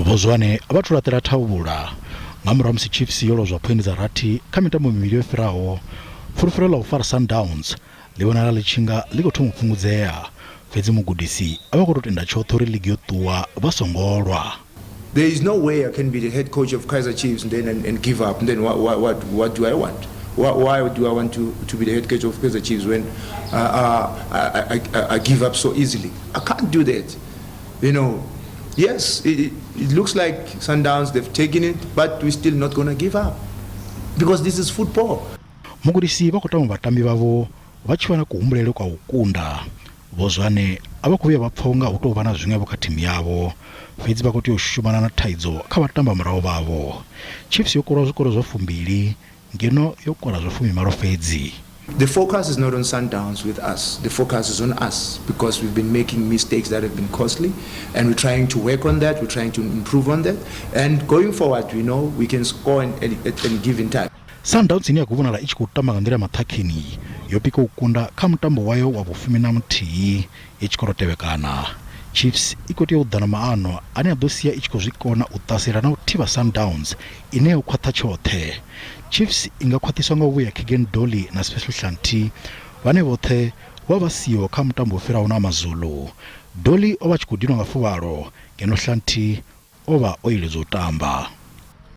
Zwane abathu latela thavha nga murahu musi Chiefs yo lozwa phoindi dza rathi kha mitambo mivhili yo fhiraho. Fulufhelo ḽa u fara Sundowns livhana ḽi tshinga ḽi khou thoma u fhungudzea, fhedzi Mugudisi a vha khou tou tenda tshoṱhe uri ligi yo ṱuwa vha songo lwa. There is no way I can be the head coach of Kaizer Chiefs and then and give up. And then what do I want? Why do I want to be the head coach of Kaizer Chiefs when I give up so easily? I can't do that. You know, yes, it looks like Sundowns, they've taken it, but we're still not going to give up. Because this is football. Mugudisi vakutama vatambi vavo vachiwana kuhumbulele kwa ukunda. Zwane ava kuvuya vapfonga utovha na zwiṅwevho kha thimu yavo, fhedzi vha khou tea u shumana na thaidzo kha vhatamba murahu vavo. Chiefs yo kora zwikoro zwa 2 ngeno yo kora zwa 18 fhedzi. The focus is not on Sundowns with us. The focus is on us because we've been making mistakes that have been costly, and we're trying to work on that. We're trying to improve on that, and going forward, we know we can score and give in time. Sundowns ini yakuvonala ichi kutamba nga nḓila maṱhakheni yo pika ukunda kha mutambo wayo wa vhu-11 ichi khou tevhekana. Chiefs i khou tea u ḓa na maano ane a ḓo sia i tshi khou zwikona u ṱasela na u thivha Sundowns ine yo khwaṱha tshoṱhe. Chiefs i nga khwaṱhiswa nga u vhuya Kaizer na Sundowns vhane vhoṱhe vha vha siho kha mutambo u fhiraho na Mazulu. Dolly o vha tshi khou dinwa nga fuvhalo ngeno Sundowns o vha o iledzwa u tamba.